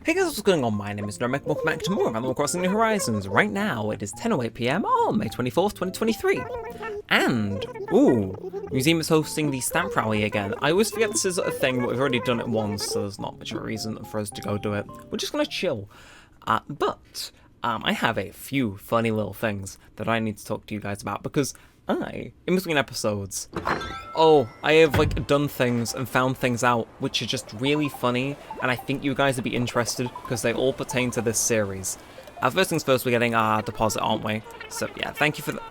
Hey guys, what's going on? My name is Neremik, welcome back to more of Animal Crossing New Horizons. Right now, it is 10:08 PM on May 24th, 2023. And, Museum is hosting the stamp rally again. I always forget this is a thing, but we've already done it once, so there's not much of a reason for us to go do it. We're just gonna chill. But I have a few funny little things that I need to talk to you guys about, because in between episodes, I have done things and found things out which are just really funny, and I think you guys would be interested because they all pertain to this series. First things first, we're getting our deposit, aren't we? So yeah, thank you for that.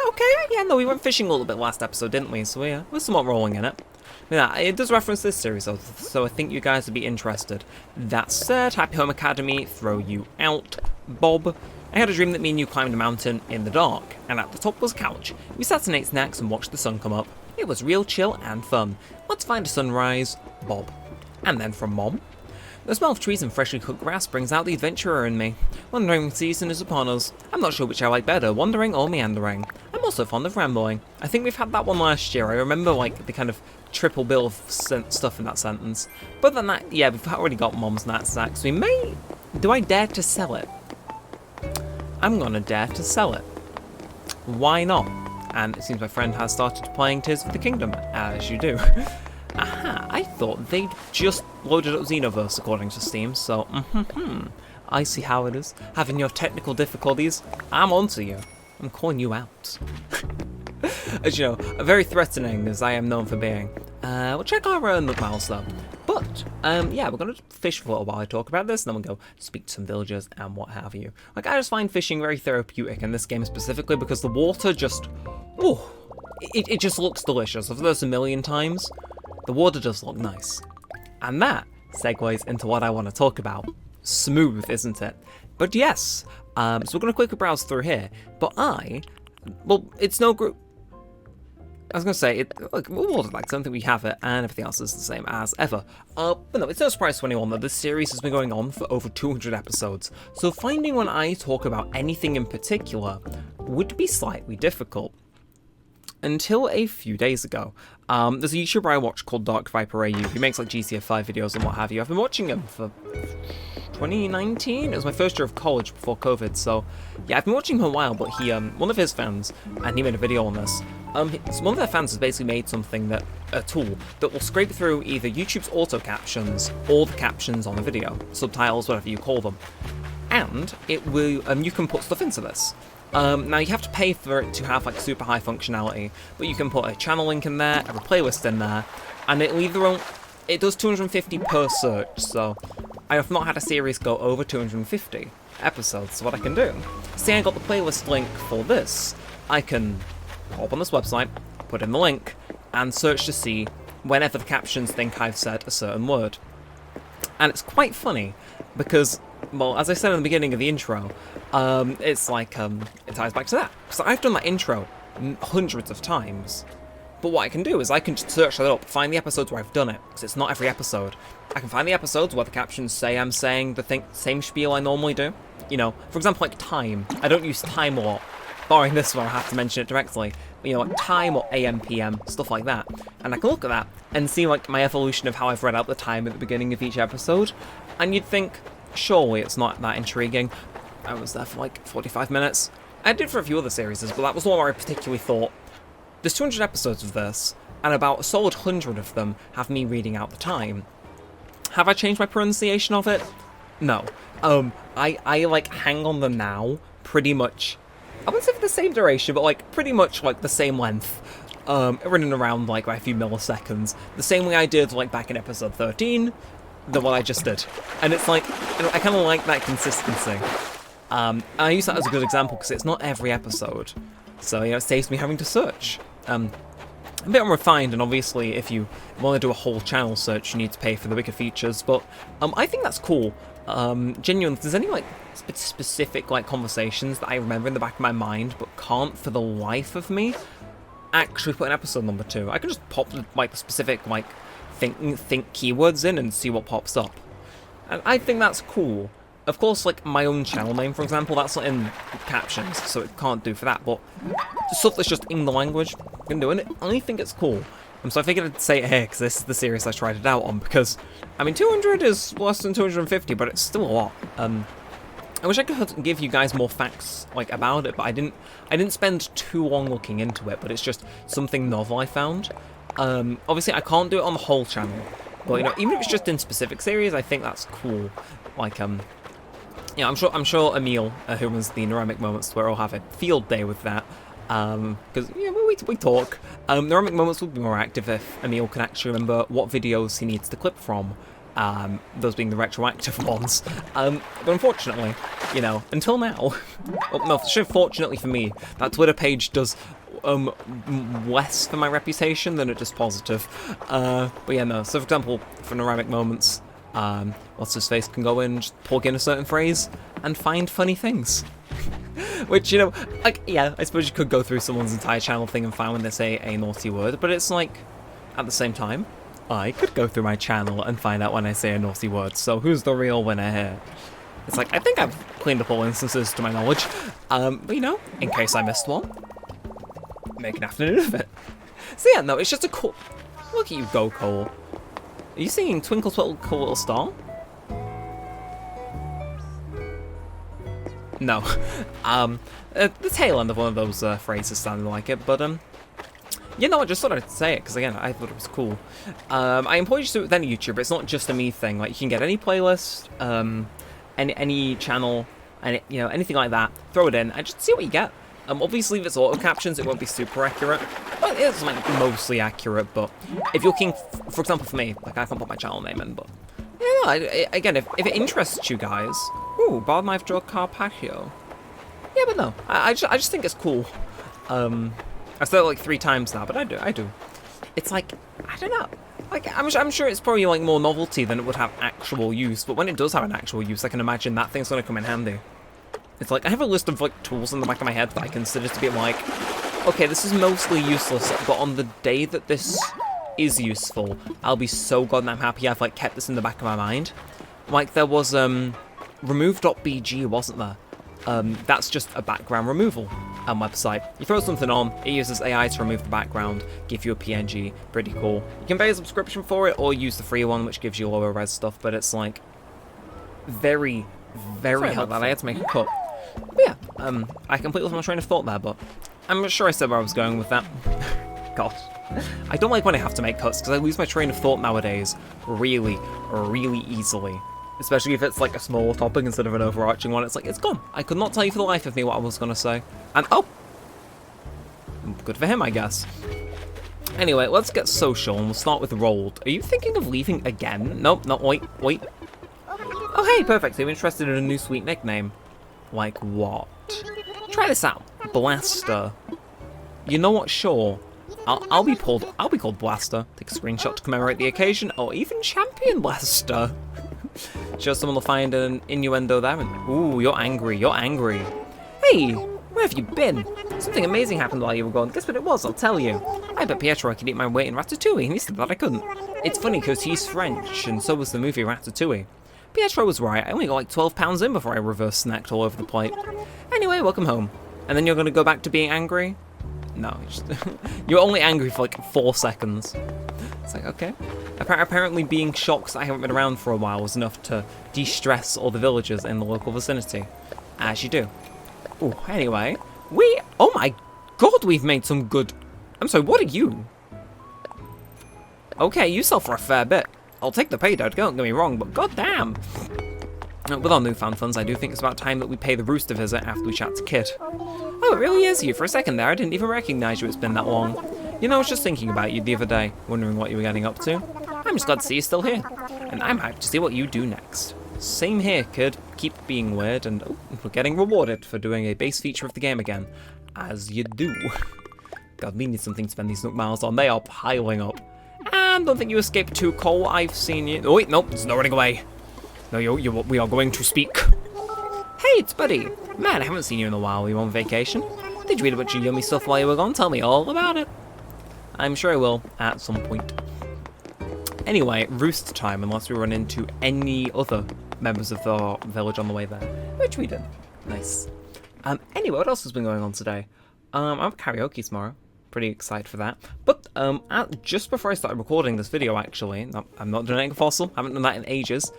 Okay, yeah, no, we went fishing a little bit last episode, didn't we? So yeah, we're somewhat rolling in it. Yeah, it does reference this series, so I think you guys would be interested. That said, Happy Home Academy, throw you out, Bob. I had a dream that me and you climbed a mountain in the dark, and at the top was a couch. We sat and ate snacks and watched the sun come up. It was real chill and fun. Let's find a sunrise, Bob. And then from Mom. The smell of trees and freshly cooked grass brings out the adventurer in me. Wandering season is upon us. I'm not sure which I like better, wandering or meandering. I'm also fond of rambling. I think we've had that one last year. I remember the kind of triple bill of stuff in that sentence. But then that, yeah, we've already got Mom's knapsack, so we may... Do I dare to sell it? I'm gonna dare to sell it. Why not? And it seems my friend has started playing Tears of the Kingdom, as you do. Aha, I thought they'd just loaded up Xenoverse according to Steam, so I see how it is. Having your technical difficulties, I'm onto you. I'm calling you out. As you know, very threatening as I am known for being. We'll check our nook miles though. But, yeah, we're going to fish for a little while I talk about this, and then we'll go speak to some villagers and what have you. I just find fishing very therapeutic in this game specifically because the water just, it just looks delicious. I've done this a million times. The water does look nice. And that segues into what I want to talk about. Smooth, isn't it? But yes, so we're going to quickly browse through here, but it's no group. I was going to say, water like something we have it, and everything else is the same as ever. But no, it's no surprise to anyone that this series has been going on for over 200 episodes, so finding when I talk about anything in particular would be slightly difficult. Until a few days ago. There's a YouTuber I watch called Dark Viper AU, who makes GTA 5 videos and what have you. I've been watching him for 2019? It was my first year of college before COVID, so yeah, I've been watching him a while, but he, one of his fans, and he made a video on this, one of their fans has basically made something a tool that will scrape through either YouTube's auto captions or the captions on a video, subtitles, whatever you call them, and it will, you can put stuff into this. Now you have to pay for it to have super high functionality, but you can put a channel link in there, have a playlist in there, and it does 250 per search, so I have not had a series go over 250 episodes, so what I can do, say I got the playlist link for this, I can hop on this website, put in the link, and search to see whenever the captions think I've said a certain word. And it's quite funny, because, well, as I said in the beginning of the intro, it's it ties back to that. So I've done that intro hundreds of times, but what I can do is I can just search that up, find the episodes where I've done it, because it's not every episode. I can find the episodes where the captions say I'm saying the same spiel I normally do. You know, for example, time. I don't use time a lot. Barring this one, I have to mention it directly. You know, time or AM, PM, stuff like that. And I can look at that and see my evolution of how I've read out the time at the beginning of each episode. And you'd think, surely it's not that intriguing. I was there for 45 minutes. I did for a few other series, but that was one where I particularly thought, there's 200 episodes of this, and about a solid 100 of them have me reading out the time. Have I changed my pronunciation of it? No. I hang on the now pretty much, I wouldn't say for the same duration, but pretty much the same length. Running around by a few milliseconds. The same way I did back in episode 13, the one I just did. And it's I kind of like that consistency. And I use that as a good example because it's not every episode. So, it saves me having to search. A bit unrefined, and obviously if you want to do a whole channel search, you need to pay for the bigger features, but I think that's cool. Genuinely, if there's any specific conversations that I remember in the back of my mind, but can't for the life of me actually put an episode number to, I can just pop the specific think keywords in and see what pops up. And I think that's cool. Of course, my own channel name, for example, that's not in captions, so it can't do for that, but stuff that's just in the language, I can do it. I think it's cool. So I figured I'd say it here, because this is the series I tried it out on, because, I mean, 200 is less than 250, but it's still a lot. I wish I could give you guys more facts, like, about it, but I didn't spend too long looking into it, but it's just something novel I found. Obviously, I can't do it on the whole channel, but, you know, even if it's just in specific series, I think that's cool. Like, yeah, I'm sure Emil, who runs the Neremik Moments, where I'll have a field day with that. Because, yeah, we talk. Neremik Moments would be more active if Emil can actually remember what videos he needs to clip from. Those being the retroactive ones. But unfortunately, you know, until now, well, no, fortunately for me, that Twitter page does less for my reputation than it does positive. But yeah, no. So for example, for Neremik Moments, what's his face can go in, just plug in a certain phrase, and find funny things. Which, you know, like, yeah, I suppose you could go through someone's entire channel thing and find when they say a naughty word, but it's like, at the same time, I could go through my channel and find out when I say a naughty word, so who's the real winner here? It's like, I think I've cleaned up all instances to my knowledge, but you know, in case I missed one, make an afternoon of it. So yeah, no, it's just a cool... Look at you go, Cole. Are you singing Twinkle Twinkle Little Star? No. The tail end of one of those phrases sounded like it, but you know, I just thought I'd say it, because again, I thought it was cool. I implore you to do it with any YouTuber, it's not just a me thing, like, you can get any playlist, any channel, and you know, anything like that, throw it in, and just see what you get. Obviously, if it's auto captions, it won't be super accurate, but it's like mostly accurate, but if you're looking, for example, for me, like, I can't put my channel name in, but, yeah, again, if it interests you guys, ooh, Bar Knife Draw Carpaccio. Yeah, but no, I just think it's cool. I've said it like 3 times now, but I do. It's like, I don't know. Like, I'm sure it's probably like more novelty than it would have actual use, but when it does have an actual use, I can imagine that thing's gonna come in handy. It's like, I have a list of like tools in the back of my head that I consider to be like, okay, this is mostly useless, but on the day that this is useful, I'll be so goddamn happy I've like kept this in the back of my mind. Like, there was remove.bg, wasn't there? That's just a background removal website. You throw something on, it uses AI to remove the background, give you a PNG, pretty cool. You can pay a subscription for it, or use the free one, which gives you lower res stuff, but it's like, very, very helpful. I had to make a cut. But yeah, I completely lost my train of thought there, but I'm sure I said where I was going with that. God. I don't like when I have to make cuts, because I lose my train of thought nowadays really, really easily. Especially if it's like a small topic instead of an overarching one. It's like, it's gone. I could not tell you for the life of me what I was going to say. And, oh! Good for him, I guess. Anyway, let's get social, and we'll start with rolled. Are you thinking of leaving again? Nope, no, wait. Oh, hey, perfect. So you're interested in a new sweet nickname. Like what? Try this out. Blaster. You know what? Sure. I'll be called Blaster. Take a screenshot to commemorate the occasion, or even Champion Blaster. Sure, someone will find an innuendo there. And, ooh, you're angry. Hey, where have you been? Something amazing happened while you were gone. Guess what it was? I'll tell you. I bet Pietro could eat my weight in ratatouille, and he said that I couldn't. It's funny because he's French, and so was the movie Ratatouille. Pietro was right. I only got like 12 pounds in before I reverse snacked all over the plate. Anyway, welcome home. And then you're going to go back to being angry? No, you're only angry for like 4 seconds. It's like, okay. Apparently being shocked that I haven't been around for a while was enough to de-stress all the villagers in the local vicinity. As you do. Ooh, anyway. Oh my god, we've made some good... I'm sorry, what are you? Okay, you sell for a fair bit. I'll take the pay, don't get me wrong, but goddamn. With our newfound funds, I do think it's about time that we pay the rooster visit after we chat to Kid. Oh, it really is you. For a second there, I didn't even recognize you. It's been that long. You know, I was just thinking about you the other day, wondering what you were getting up to. I'm just glad to see you still here. And I'm hyped to see what you do next. Same here, Kid. Keep being weird, and oh, we're getting rewarded for doing a base feature of the game again. As you do. God, we need something to spend these Nook miles on. They are piling up. And don't think you escaped too, Cole. I've seen you. Oh, wait, nope, there's no running away. No, we are going to speak. Hey, it's Buddy. Man, I haven't seen you in a while. Were you on vacation? Did you eat a bunch of yummy stuff while you were gone? Tell me all about it. I'm sure I will, at some point. Anyway, roost time, unless we run into any other members of the village on the way there. Which we did. Nice. Anyway, what else has been going on today? I have karaoke tomorrow. pretty excited for that. But just before I started recording this video, actually, I'm not doing it Fossil, haven't done that in ages.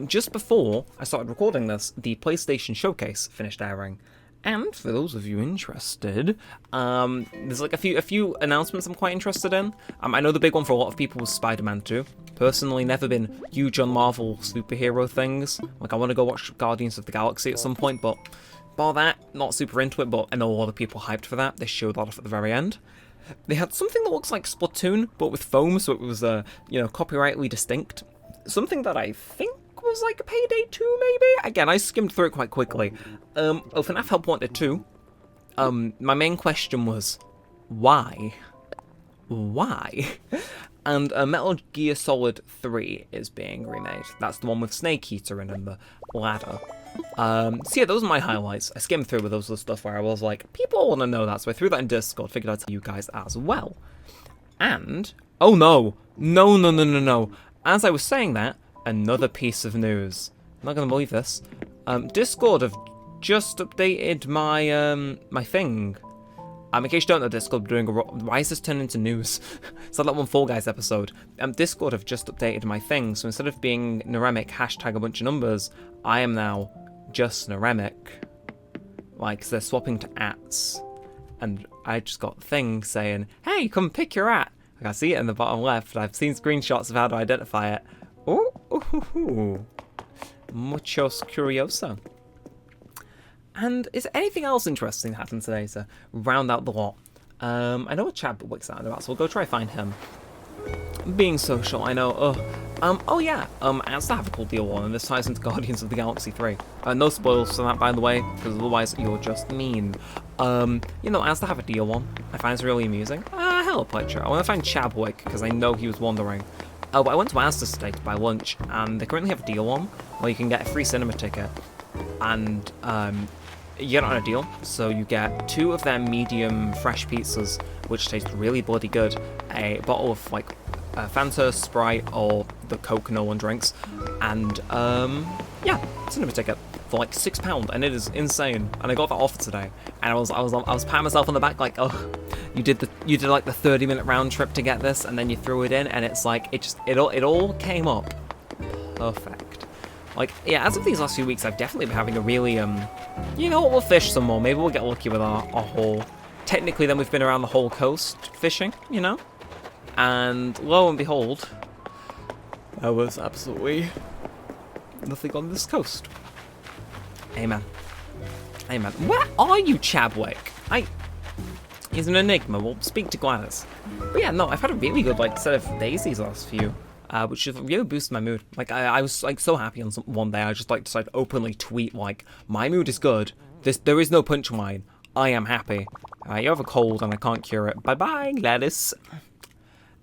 Just before I started recording this, the PlayStation Showcase finished airing. And for those of you interested, there's like a few announcements I'm quite interested in. I know the big one for a lot of people was Spider-Man 2. Personally, never been huge on Marvel superhero things. Like, I want to go watch Guardians of the Galaxy at some point, but bar that, not super into it, but I know a lot of people hyped for that. They showed that off at the very end. They had something that looks like Splatoon, but with foam, so it was, copyrightly distinct. Something that I think was like a Payday 2, maybe? Again, I skimmed through it quite quickly. FNAF Help Wanted 2. My main question was, why? Why? And Metal Gear Solid 3 is being remade. That's the one with Snake Eater in and the ladder. So yeah, those are my highlights. I skimmed through with those the stuff where I was like, people want to know that, so I threw that in Discord, figured I'd tell you guys as well. And, oh no, no. As I was saying that, another piece of news. I'm not gonna believe this. Discord have just updated my my thing. In case you don't know, Discord doing why is this turned into news? It's like that one Fall Guys episode. Discord have just updated my thing, so instead of being Neremik hashtag a bunch of numbers, I am now just Neremik. Like, they're swapping to ats, and I just got a thing saying, "Hey, come pick your at." Like, I see it in the bottom left. I've seen screenshots of how to identify it. Ooh, muchos curioso. And is there anything else interesting that happened today to round out the lot? I know what Chad Wick's out about, so we'll go try to find him. Being social, I know. Oh yeah. Asda have a cool deal on, and this ties into Guardians of the Galaxy 3. No spoilers for that, by the way, because otherwise you're just mean. Asda have a deal on. I find it's really amusing. Hello, Pletcher. I want to find Chabwick because I know he was wondering. But I went to Asda today to buy lunch, and they currently have a deal on where you can get a free cinema ticket, and you get it on a deal, so you get 2 of their medium fresh pizzas, which taste really bloody good, a bottle of like Fanta, Sprite, or the Coke no one drinks, and yeah, cinema ticket for like £6, and it is insane. And I got that offer today, and I was patting myself on the back like, oh, you did like the 30-minute round trip to get this, and then you threw it in, and it's like it all came up perfect. Like, yeah, as of these last few weeks, I've definitely been having a really, you know what, we'll fish some more. Maybe we'll get lucky with our haul. Technically, then we've been around the whole coast fishing, you know? And lo and behold, there was absolutely nothing on this coast. Amen. Amen. Where are you, Chabwick? He's an enigma. We'll speak to Gladys. But yeah, no, I've had a really good, like, set of days these last few. Which has really boosted my mood. Like, I was like so happy on one day. I just like decided to openly tweet like, my mood is good. There is no punchline. I am happy. You have a cold and I can't cure it. Bye bye, Gladys.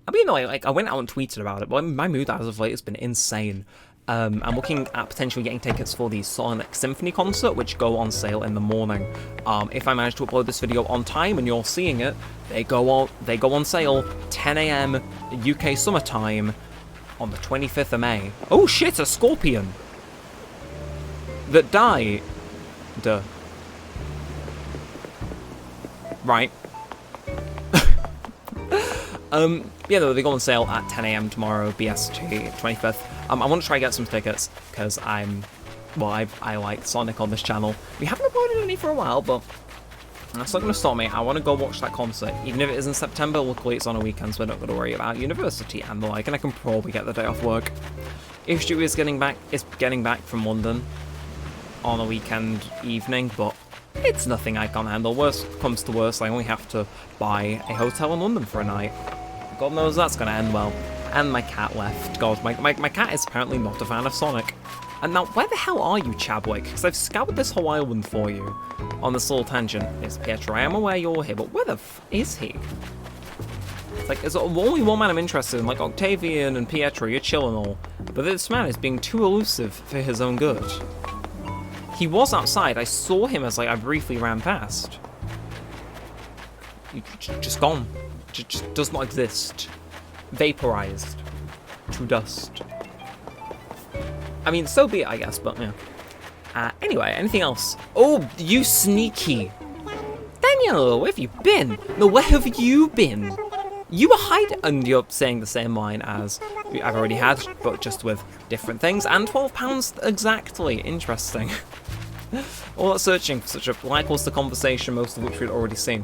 I mean, I went out and tweeted about it, but my mood as of late has been insane. I'm looking at potentially getting tickets for the Sonic Symphony concert, which go on sale in the morning. If I manage to upload this video on time and you're seeing it, they go on sale 10 AM UK summertime. On the 25th of May. Oh shit, a scorpion! That died. Duh. Right. Yeah, though, they go on sale at 10 AM tomorrow, BST, 25th. I want to try to get some tickets, because I like Sonic on this channel. We haven't uploaded any for a while, but that's not going to stop me. I want to go watch that concert. Even if it is in September, luckily it's on a weekend, so we're not going to worry about university and the like, and I can probably get the day off work. If Stewie is getting back from London on a weekend evening, but it's nothing I can't handle. Worst comes to worst, I only have to buy a hotel in London for a night. God knows that's going to end well. And my cat left. God, my cat is apparently not a fan of Sonic. And now, where the hell are you, Chabwick? Because I've scoured this whole island for you on this little tangent. It's Pietro, I am aware you're here, but where the f is he? It's like, there's only one man I'm interested in, like Octavian and Pietro, you're chill and all. But this man is being too elusive for his own good. He was outside, I saw him as like I briefly ran past. He just gone. Just does not exist. Vaporized. To dust. I mean, so be it, I guess, but yeah. Anyway, anything else? Oh, you sneaky. Daniel, where have you been? No, where have you been? You were hiding, and you're saying the same line as I've already had, but just with different things, and £12 exactly. Interesting. All that searching for such a lackluster conversation, most of which we'd already seen.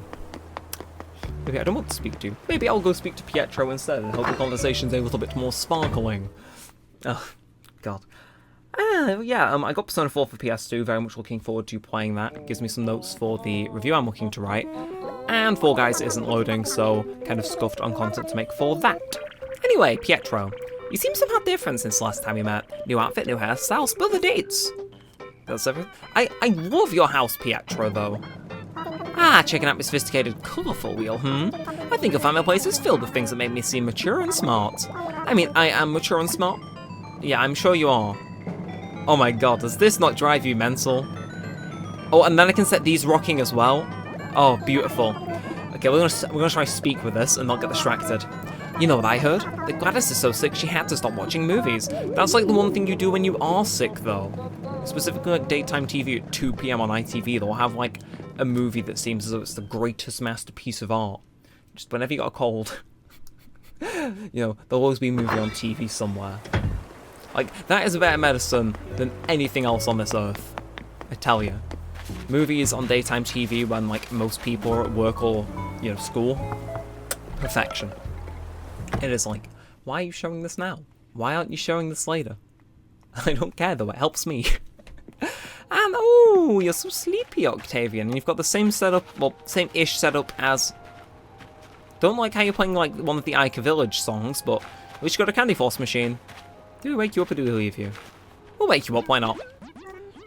Maybe I don't want to speak to you. Maybe I'll go speak to Pietro instead and hope the conversation's a little bit more sparkling. Oh, God. Yeah, I got Persona 4 for PS2, very much looking forward to playing that. It gives me some notes for the review I'm looking to write. And Fall Guys isn't loading, so kind of scuffed on content to make for that. Anyway, Pietro, you seem somehow different since last time we met. New outfit, new hairstyle, spill the dates. That's everything. I love your house, Pietro, though. Ah, checking out my sophisticated, colourful wheel, I think you'll find my place is filled with things that make me seem mature and smart. I mean, I am mature and smart. Yeah, I'm sure you are. Oh my god, does this not drive you mental? Oh, and then I can set these rocking as well. Oh, beautiful. Okay, we're gonna try speak with this and not get distracted. You know what I heard? That Gladys is so sick she had to stop watching movies. That's like the one thing you do when you are sick, though. Specifically, like daytime TV at 2 PM on ITV, they'll have like a movie that seems as though it's the greatest masterpiece of art. Just whenever you got a cold, you know, there'll always be a movie on TV somewhere. Like, that is a better medicine than anything else on this earth. I tell you. Movies on daytime TV when, like, most people are at work or, you know, school. Perfection. It is like, why are you showing this now? Why aren't you showing this later? I don't care, though. It helps me. And, oh, you're so sleepy, Octavian. And you've got the same setup, well, same-ish setup as... Don't like how you're playing, like, one of the Ica Village songs, but at least you got a Candy Force machine. Do we wake you up or do we leave you? We'll wake you up, why not?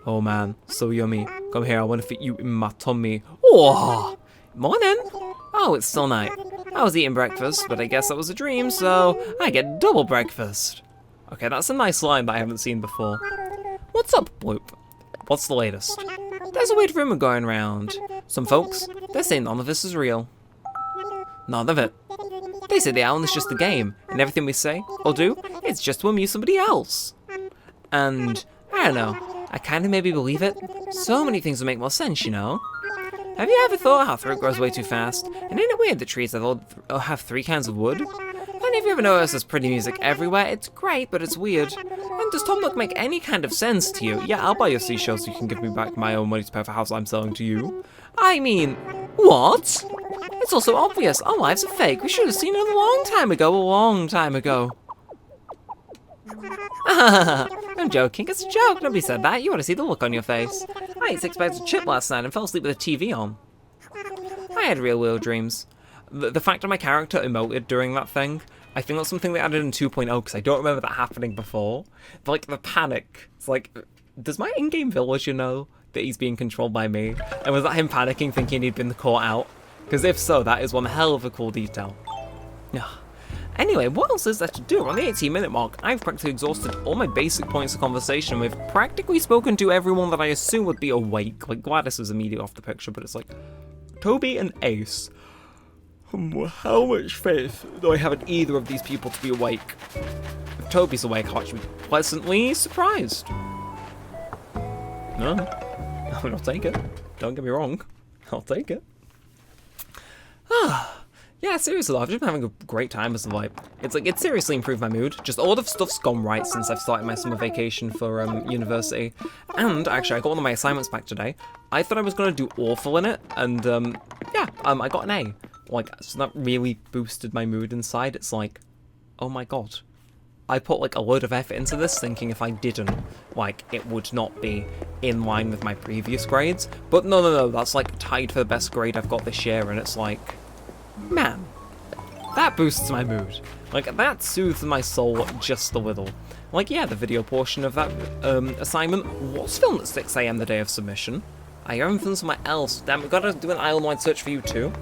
Oh man, so yummy. Come here, I want to fit you in my tummy. Oh, morning. Oh, it's still night. I was eating breakfast, but I guess that was a dream, so I get double breakfast. Okay, that's a nice line that I haven't seen before. What's up, Bloop? What's the latest? There's a weird rumor going around. Some folks, they're saying none of this is real. None of it. They say the island is just a game, and everything we say or do, it's just to amuse somebody else. And, I don't know, I kind of maybe believe it. So many things would make more sense, you know? Have you ever thought how fruit grows way too fast? And ain't it weird that trees have 3 kinds of wood? And have you ever noticed there's pretty music everywhere? It's great, but it's weird. And does Tom Nook make any kind of sense to you? Yeah, I'll buy your seashells so you can give me back my own money to pay for a house I'm selling to you. I mean, what? It's also obvious, our lives are fake. We should have seen it a long time ago. I'm joking, it's a joke, nobody said that. You want to see the look on your face. I ate 6 bags of chip last night and fell asleep with the TV on. I had real weird dreams. The fact that my character emoted during that thing, I think that's something they added in 2.0 because I don't remember that happening before. But, like, the panic. It's like, does my in-game villager know that he's being controlled by me? And was that him panicking, thinking he'd been caught out? Because if so, that is one hell of a cool detail. Anyway, what else is there to do? On the 18-minute mark, I've practically exhausted all my basic points of conversation. We've practically spoken to everyone that I assume would be awake. Like, Gladys is immediately off the picture, but it's like, Toby and Ace. How much faith do I have in either of these people to be awake? If Toby's awake, I'll actually be pleasantly surprised. No, I'll take it. Don't get me wrong. I'll take it. Yeah, seriously, I've just been having a great time as like, it's seriously improved my mood. Just a lot of stuff's gone right since I've started my summer vacation for university. And actually, I got one of my assignments back today. I thought I was going to do awful in it, and yeah, I got an A. Like, so that really boosted my mood inside. It's like, oh my god. I put like a load of effort into this thinking if I didn't, like, it would not be in line with my previous grades. But no, that's like tied for the best grade I've got this year, and it's like, man, that boosts my mood. Like, that soothes my soul just a little. Like, yeah, the video portion of that assignment was filmed at 6 AM the day of submission. I haven't filmed somewhere else. Damn, we've got to do an island-wide search for you too.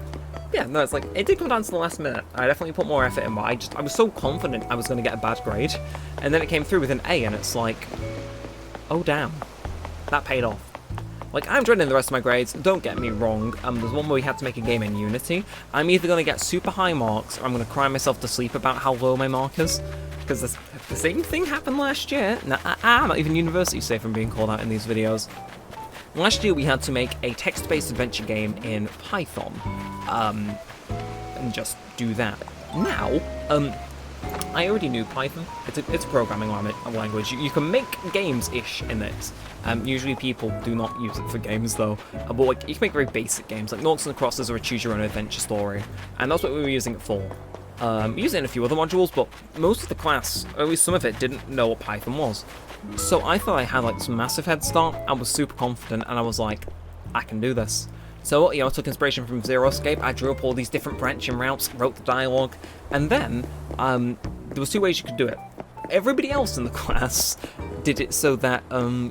Yeah, no, it's like, it did come down to the last minute. I definitely put more effort in, but I was so confident I was going to get a bad grade. And then it came through with an A, and it's like, oh damn, that paid off. Like, I'm dreading the rest of my grades, don't get me wrong. There's one where we had to make a game in Unity. I'm either going to get super high marks, or I'm going to cry myself to sleep about how low my mark is. Because the same thing happened last year. Nah, I'm not even university safe from being called out in these videos. Last year we had to make a text-based adventure game in Python, and just do that. Now, I already knew Python. It's a programming language. You can make games-ish in it. Usually people do not use it for games though, but like, you can make very basic games, like Noughts and Crosses or a choose-your-own-adventure story, and that's what we were using it for. Using it in a few other modules, but most of the class, or at least some of it, didn't know what Python was. So I thought I had like some massive head start. I was super confident, and I was like, I can do this. So, I took inspiration from Zero Escape. I drew up all these different branching routes, wrote the dialogue, and then there was 2 ways you could do it. Everybody else in the class did it so that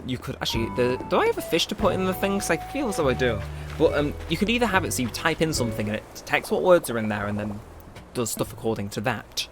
you could actually. Do I have a fish to put in the things? I feel as though I do. But you could either have it so you type in something and it detects what words are in there and then does stuff according to that.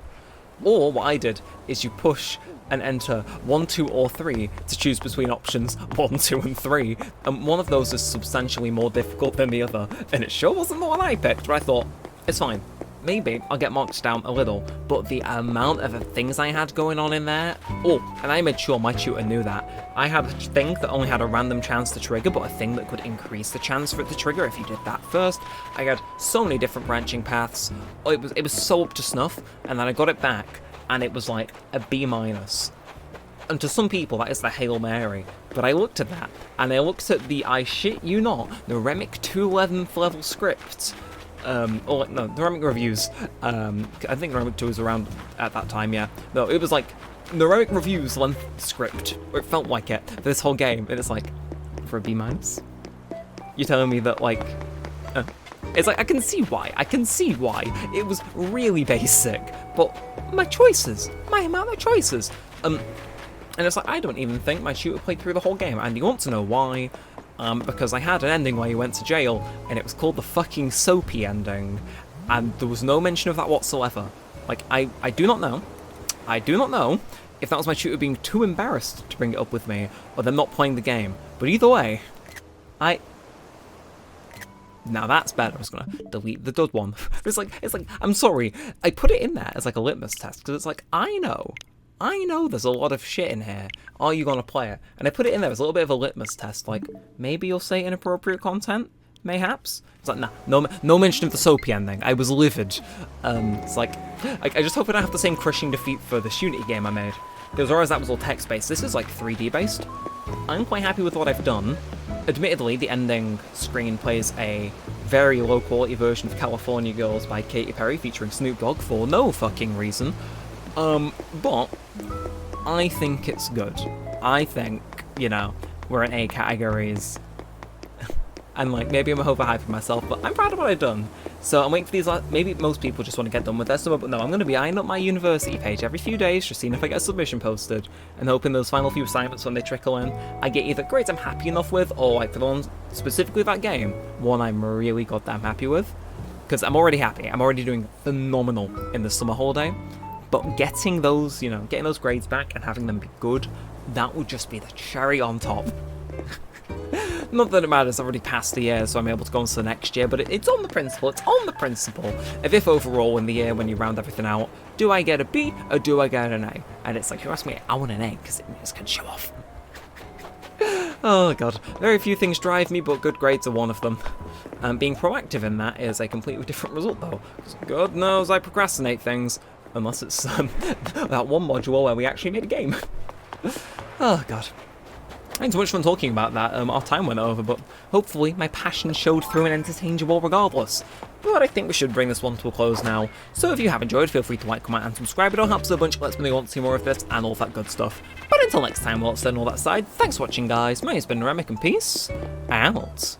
Or what I did is you push and enter 1, 2, or 3 to choose between options 1, 2, and 3. And one of those is substantially more difficult than the other, and it sure wasn't the one I picked, but I thought, it's fine. Maybe I'll get marked down a little, but the amount of things I had going on in there... Oh, and I made sure my tutor knew that. I had a thing that only had a random chance to trigger, but a thing that could increase the chance for it to trigger if you did that first. I had so many different branching paths. Oh, it was so up to snuff, and then I got it back, and it was like a B-. And to some people, that is the Hail Mary. But I looked at that, and I looked at the, I shit you not, Neremik 2 11th level script. Or no, Neremik reviews. I think Neremik 2 was around at that time, yeah. No, it was like Neremik reviews length script, or it felt like it, for this whole game, and it's like, for a B-. You're telling me that, like, it's like, I can see why. It was really basic, but my amount of choices. And it's like, I don't even think my tutor played through the whole game, and you want to know why? Because I had an ending where you went to jail, and it was called the fucking soapy ending, and there was no mention of that whatsoever. Like, I do not know if that was my tutor being too embarrassed to bring it up with me, or them not playing the game. But either way, now that's better. I was gonna delete the dud one. It's like, I'm sorry, I put it in there as like a litmus test, because it's like, I know there's a lot of shit in here. Are you gonna play it? And I put it in there as a little bit of a litmus test, like, maybe you'll say inappropriate content? Mayhaps? It's like, nah, no mention of the soapy ending. I was livid. It's like, I just hope I don't have the same crushing defeat for the Unity game I made. Because whereas that was all text-based, this is like 3D based. I'm quite happy with what I've done. Admittedly, the ending screen plays a very low-quality version of California Girls by Katy Perry featuring Snoop Dogg for no fucking reason. But I think it's good. I think, we're in A categories. And like, maybe I'm overhyping myself, but I'm proud of what I've done. So I'm waiting for these, maybe most people just want to get done with their summer, but no, I'm going to be eyeing up my university page every few days, just seeing if I get a submission posted, and hoping those final few assignments, when they trickle in, I get either grades I'm happy enough with, or like for the ones specifically that game, one I'm really goddamn happy with. Because I'm already happy, I'm already doing phenomenal in the summer holiday, but getting those, getting those grades back and having them be good, that would just be the cherry on top. Not that it matters, I've already passed the year, so I'm able to go on to the next year, but it's on the principle, of if overall in the year, when you round everything out, do I get a B, or do I get an A? And it's like, you ask me, I want an A, because it just can show off. Oh god, very few things drive me, but good grades are one of them. Being proactive in that is a completely different result, though, because God knows I procrastinate things, unless it's that one module where we actually made a game. Oh god. I had so much fun talking about that, our time went over, but hopefully my passion showed through and entertained you all regardless. But I think we should bring this one to a close now, so if you have enjoyed, feel free to like, comment and subscribe. It all helps a bunch, lets me know you want to see more of this, and all that good stuff. But until next time, well, it's done all that side, thanks for watching guys, my name's been Neremik, and peace out.